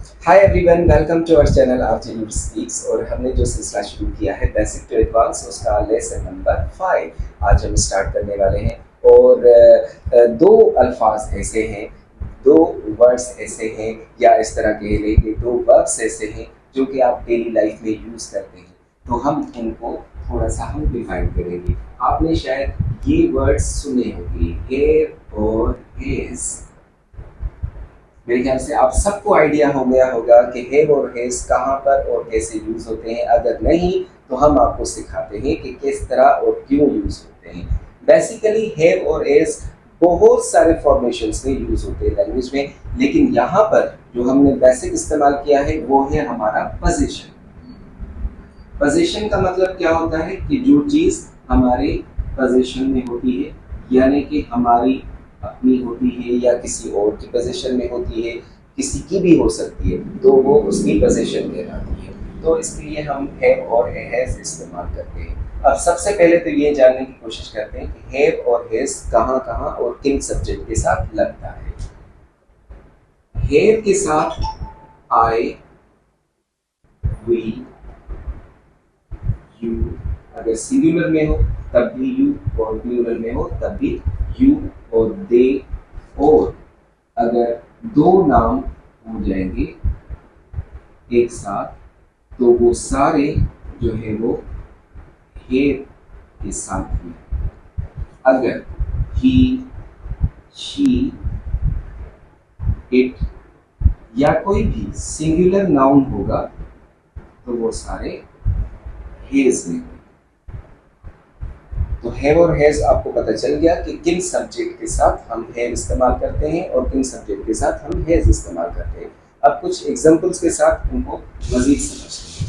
Hi everyone, welcome to our channel RJ speaks. और हमने जो सिलसिला शुरू किया है बेसिक टू एडवांस, उसका लेसन नंबर 5 आज हम स्टार्ट करने वाले हैं। और दो अल्फाज ऐसे हैं, दो वर्ड्स ऐसे हैं, या इस तरह कह लें कि दो वर्ब्स ऐसे हैं जो कि आप डेली लाइफ में यूज़ करते हैं। तो हम उनको थोड़ा सा हम डिफाइन करेंगे। आपने शायद ये वर्ड्स सुने होंगे, हेयर और हेज। मेरे ख्याल से आप सबको आइडिया हो गया होगा कि हैव और हैज कहाँ पर और कैसे यूज होते हैं। अगर नहीं तो हम आपको सिखाते हैं कि किस तरह और क्यों यूज होते हैं। बेसिकली हैव और हैज बहुत सारे फॉर्मेशंस में यूज होते हैं लैंग्वेज में, लेकिन यहाँ पर जो हमने बेसिक इस्तेमाल किया है वो है हमारा पोजीशन। पोजीशन का मतलब क्या होता है कि जो चीज़ हमारे पोजीशन में होती है, यानी कि हमारी अपनी होती है या किसी और की पोजीशन में होती है, किसी की भी हो सकती है, तो वो उसकी पोजीशन कहलाती है। तो इसके लिए हम हैव और हैज इस्तेमाल करते हैं। अब सबसे पहले तो ये जानने की कोशिश करते हैं कि हैव और हैज कहाँ कहाँ और किन सब्जेक्ट के साथ लगता है। हैव के साथ आई, वी, यू, अगर सिंगुलर में हो तब भी यू, और प्लूरल में हो तब भी यू और दे। और अगर दो नाम हो जाएंगे एक साथ तो वो सारे जो है वो हेयर के साथ में। अगर ही, शी, इट या कोई भी सिंगुलर नाउन होगा तो वो सारे हेज में। तो हैव और हैज आपको पता चल गया कि किन सब्जेक्ट के साथ हम हैव इस्तेमाल करते हैं और किन सब्जेक्ट के साथ हम हैज इस्तेमाल करते हैं। अब कुछ एग्जांपल्स के साथ उनको मजीद समझते हैं।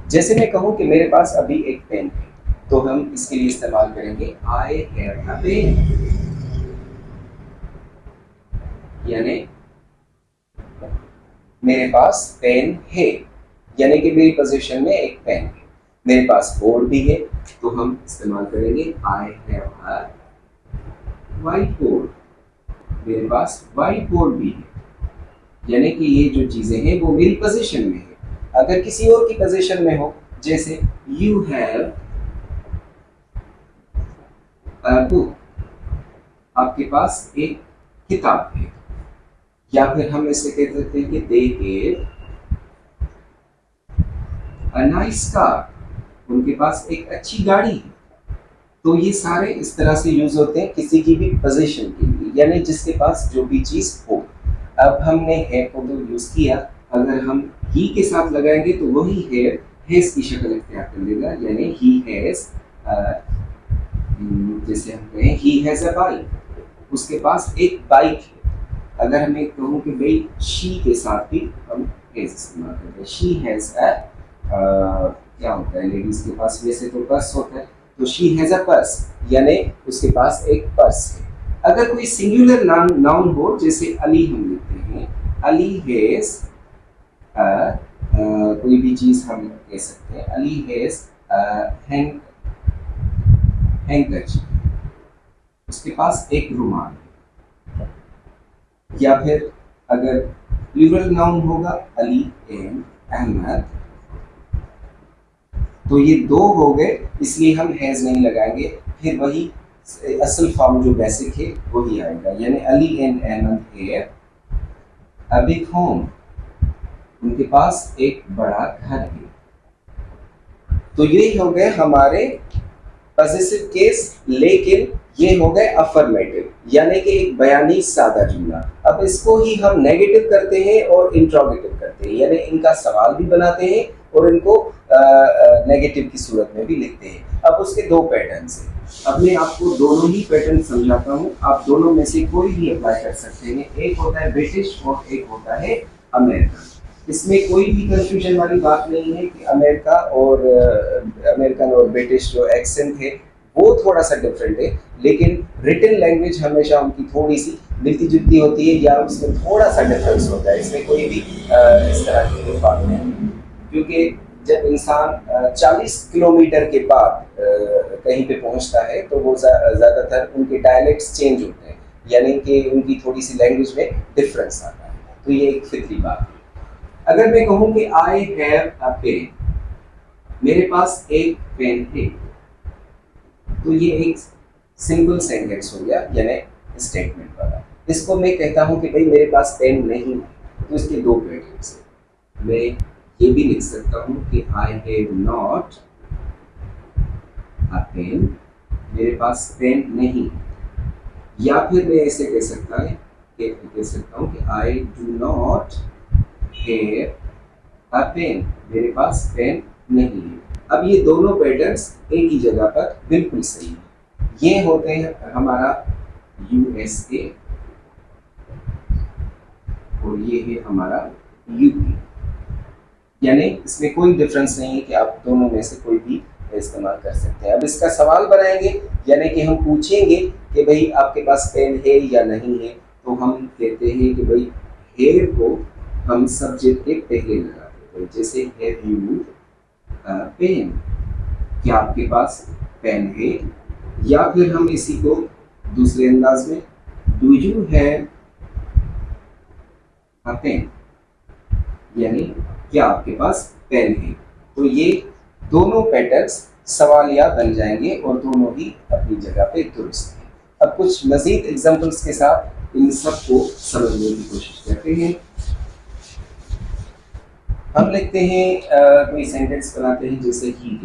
जैसे मैं कहूँ कि मेरे पास अभी एक पेन है, तो हम इसके लिए इस्तेमाल करेंगे आई हैव अ पेन, यानी मेरे पास पेन है, यानी कि मेरी पोजीशन में एक पेन है। मेरे पास बोर्ड भी है, तो हम इस्तेमाल करेंगे I have a white board. मेरे पास व्हाइट बोर्ड भी है, यानी कि ये जो चीजें हैं वो मेरी पोजीशन में है। अगर किसी और की पोजीशन में हो, जैसे यू हैव अ बुक, आपके पास एक किताब है। या फिर हम इसे कह सकते हैं कि they have a nice car, उनके पास एक अच्छी गाड़ी है। तो ये सारे इस तरह से यूज होते हैं किसी की भी पोजीशन के लिए, यानी जिसके पास जो भी चीज हो। अब हमने हैव को तो यूज किया, अगर हम ही के साथ लगाएंगे तो वही हैव हैज की शक्ल इख्तियार कर लेगा, यानी ही हैज, जैसे हम कहें ही हैज अ बाइक, उसके पास एक बाइक है। अगर मैं कहूँ कि भाई शी के साथ भी हम हैज इस्तेमाल करते हैं, शी हैज अ, क्या होता है लेडीज के पास वैसे तो पर्स होता है, तो शी हैज अ पर्स, यानी उसके पास एक पर्स है। अगर कोई सिंगुलर नाउन हो, जैसे अली हम लिखते हैं, अली हैज कोई भी चीज हम कह सकते हैं, अली हैज हैंकरचीफ, उसके पास एक रुमाल है। या फिर अगर प्लूरल नाउन होगा, अली एंड अहमद, तो ये दो हो गए, इसलिए हम हैज नहीं लगाएंगे। फिर वही असल फॉर्म जो बेसिक है वही आएगा, यानी Ali and Ahmed have a big home, उनके पास एक बड़ा घर है। तो ये हो गए हमारे पॉजिटिव केस, लेकिन ये हो गए अफर्मेटिव, यानी कि एक बयानी सादा जुमला। अब इसको ही हम नेगेटिव करते हैं और इंट्रोगेटिव करते हैं, यानी इनका सवाल भी बनाते हैं और इनको नेगेटिव की सूरत में भी लिखते हैं। अब उसके दो पैटर्न हैं। अब मैं आपको दोनों ही पैटर्न समझाता हूँ, आप दोनों में से कोई भी अप्लाई कर सकते हैं। एक होता है ब्रिटिश और एक होता है अमेरिकन। इसमें कोई भी कंफ्यूजन वाली बात नहीं है कि अमेरिका और अमेरिकन और ब्रिटिश जो एक्सेंट है वो थोड़ा सा डिफरेंट है, लेकिन रिटन लैंग्वेज हमेशा उनकी थोड़ी सी मिलती जुलती होती है, या उसमें थोड़ा सा डिफरेंस होता है। इसमें कोई भी इस तरह की कोई बात नहीं, क्योंकि जब इंसान 40 किलोमीटर के बाद कहीं पे पहुंचता है तो वो ज़्यादातर उनके डायलेक्ट्स चेंज होते हैं। यानी कि उनकी थोड़ी सी लैंग्वेज में डिफरेंस आता है। तो ये एक फितरी बात है। अगर मैं कहूँ कि आई हैव अ पेन, मेरे पास एक पेन है, तो ये एक सिंपल सेंटेंस हो गया, यानी स्टेटमेंट वाला। इसको मैं कहता हूँ कि भाई मेरे पास पेन नहीं है, तो इसके दो पैटर्न्स हैं। मैं ये भी लिख सकता हूँ कि I have not a pen, मेरे पास पेन नहीं है। या फिर मैं ऐसे कह सकता हूँ कि I do not have a pen, मेरे पास पेन नहीं है। अब ये दोनों पैटर्न्स एक ही जगह पर बिल्कुल सही है। ये होते हैं हमारा यूएसए और ये है हमारा यूपी, यानी इसमें कोई डिफरेंस नहीं है कि आप दोनों में से कोई भी इस्तेमाल कर सकते हैं। अब इसका सवाल बनाएंगे, यानी कि हम पूछेंगे कि भाई आपके पास पेन है या नहीं है, तो हम कहते हैं कि भाई है को हम सब्जेक्ट के पहले लगाते हैं। जैसे हैव यू पेन, क्या आपके पास पेन है? या फिर हम इसी को दूसरे अंदाज में, do you have a pen, यानी क्या आपके पास पेन है? तो ये दोनों पैटर्न्स सवालिया बन जाएंगे और दोनों ही अपनी जगह पे दुरुस्त हैं। अब कुछ मजीद एग्जांपल्स के साथ इन सबको समझने की कोशिश करते हैं। हम लिखते हैं कोई सेंटेंस बनाते हैं, जैसे ही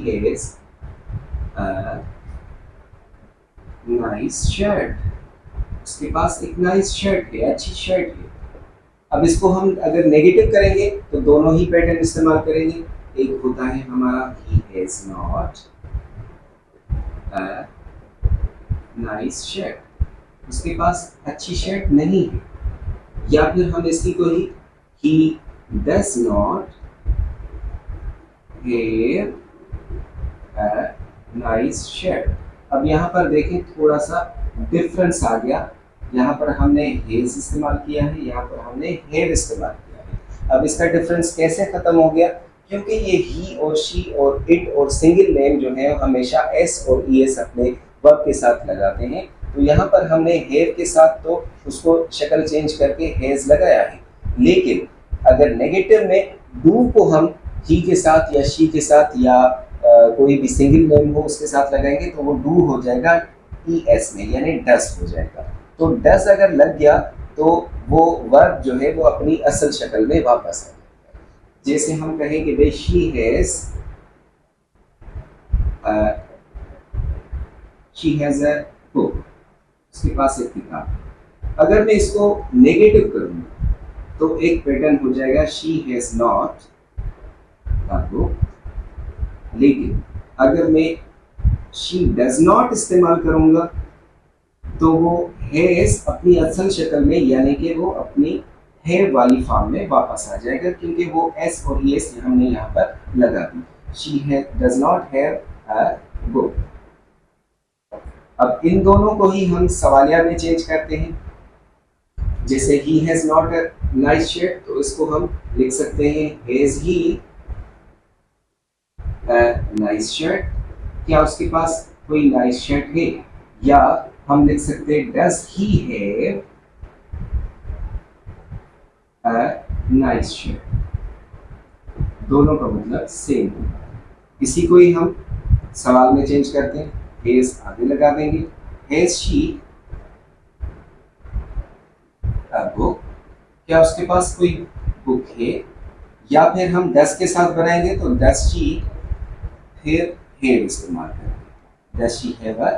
हैज नाइस शर्ट, उसके पास एक नाइस शर्ट है, अच्छी शर्ट है। अब इसको हम अगर नेगेटिव करेंगे तो दोनों ही पैटर्न इस्तेमाल करेंगे। एक होता है हमारा he has not a nice shirt, उसके पास अच्छी शर्ट नहीं है। या फिर हम इसी को he does not have a nice shirt. अब यहाँ पर देखें थोड़ा सा डिफरेंस आ गया, यहाँ पर हमने हेज इस्तेमाल किया है, यहाँ पर हमने हैव इस्तेमाल किया है। अब इसका डिफरेंस कैसे खत्म हो गया? क्योंकि ये ही और शी और इट और सिंगल नेम जो है हमेशा एस और ई एस अपने वर्ब के साथ लगाते हैं। तो यहाँ पर हमने हैव के साथ तो उसको शक्ल चेंज करके हैज लगाया है, लेकिन अगर नेगेटिव में डू को हम ही के साथ या शी के साथ या कोई भी सिंगल नेम हो उसके साथ लगाएंगे तो वो डू हो जाएगा ई एस में, यानी डस हो जाएगा। तो डस अगर लग गया तो वो वर्ब जो है वो अपनी असल शक्ल में वापस आ जाएगा। जैसे हम कहेंगे भाई शी हैज अ बुक, उसके पास एक किताब। अगर मैं इसको नेगेटिव करूंगा तो एक पैटर्न हो जाएगा she has not a book, लेकिन अगर मैं शी डज नॉट इस्तेमाल करूंगा तो वो हैज अपनी असल शक्ल में, यानी कि वो अपनी हैव वाली फॉर्म में वापस आ जाएगा, क्योंकि वो एस और एस हमने यहाँ पर लगा दी। She does not have a book. अब इन दोनों को ही हम सवालिया में चेंज करते हैं। जैसे he has not a nice shirt, तो इसको हम लिख सकते हैं हैज ही नाइस शर्ट, क्या उसके पास कोई नाइस शर्ट है? या हम लिख सकते हैं does he have a nice shirt. दोनों का मतलब सेम होगा। इसी को ही हम सवाल में चेंज करते हैं, हैज आगे लगा देंगे, हैज शी अ बुक, क्या उसके पास कोई बुक है? या फिर हम डज के साथ बनाएंगे तो डज शी फिर हैव इस्तेमाल करेंगे, does she have a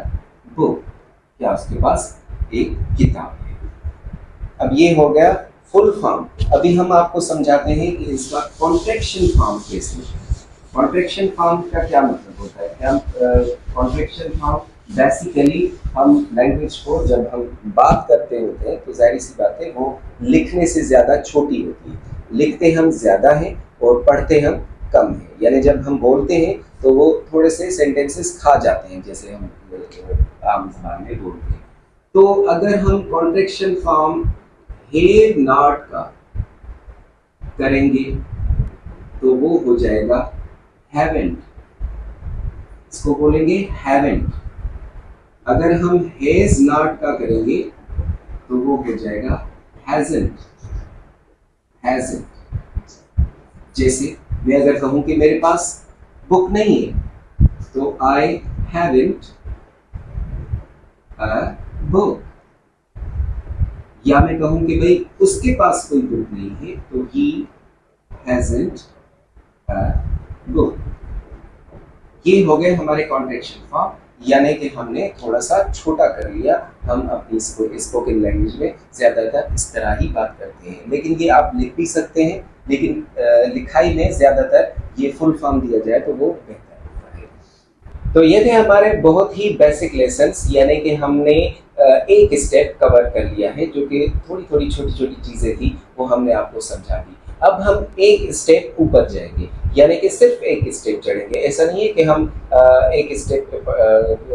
book, क्या उसके पास एक किताब है। अब ये हो गया फुल फॉर्म। अभी हम आपको समझाते हैं कि इसका कॉन्ट्रैक्शन फॉर्म कैसे है। कॉन्ट्रैक्शन फॉर्म का क्या मतलब होता है? क्या कॉन्ट्रैक्शन फॉर्म बेसिकली हम लैंग्वेज को जब हम बात करते होते हैं तो जाहिर सी बात है वो लिखने से ज़्यादा छोटी होती है। लिखते हम ज़्यादा हैं और पढ़ते हम कम हैं, यानी जब हम बोलते हैं तो वो थोड़े से सेंटेंसेस खा जाते हैं, जैसे हम आम जबान में बोलते हैं। तो अगर हम कॉन्ट्रैक्शन फॉर्म हैव नॉट का करेंगे तो वो हो जाएगा हैवेंट। इसको बोलेंगे हैवेंट। अगर हम हैज नॉट का करेंगे तो वो हो जाएगा हैजंट। हैजंट जैसे मैं अगर कहूं कि मेरे पास बुक नहीं है तो आई हैवंट अ बुक, या मैं कहूं कि भाई उसके पास कोई बुक नहीं है तो ही हैजंट अ बुक। ये हो गए हमारे कॉन्ट्रैक्शन फॉर्म, यानी कि हमने थोड़ा सा छोटा कर लिया। हम अपनी स्पोकन लैंग्वेज में ज़्यादातर इस तरह ही बात करते हैं, लेकिन ये आप लिख भी सकते हैं, लेकिन लिखाई में ज़्यादातर ये फुल फॉर्म दिया जाए तो वो बेहतर होता है। तो ये थे हमारे बहुत ही बेसिक लेसन्स, यानी कि हमने एक स्टेप कवर कर लिया है, जो कि थोड़ी थोड़ी छोटी छोटी चीज़ें थी वो हमने आपको समझा दी। अब हम एक स्टेप ऊपर जाएंगे, यानी कि सिर्फ एक स्टेप चढ़ेंगे। ऐसा नहीं है कि हम एक स्टेप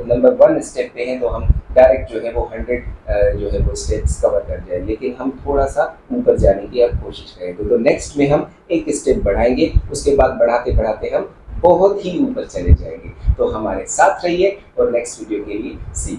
नंबर 1 स्टेप पे हैं तो हम डायरेक्ट जो है वो 100 जो है वो स्टेप्स कवर कर जाए, लेकिन हम थोड़ा सा ऊपर जाने की अब कोशिश करेंगे। तो नेक्स्ट में हम एक स्टेप बढ़ाएंगे, उसके बाद बढ़ाते बढ़ाते हम बहुत ही ऊपर चले जाएंगे। तो हमारे साथ रहिए और नेक्स्ट वीडियो के लिए सी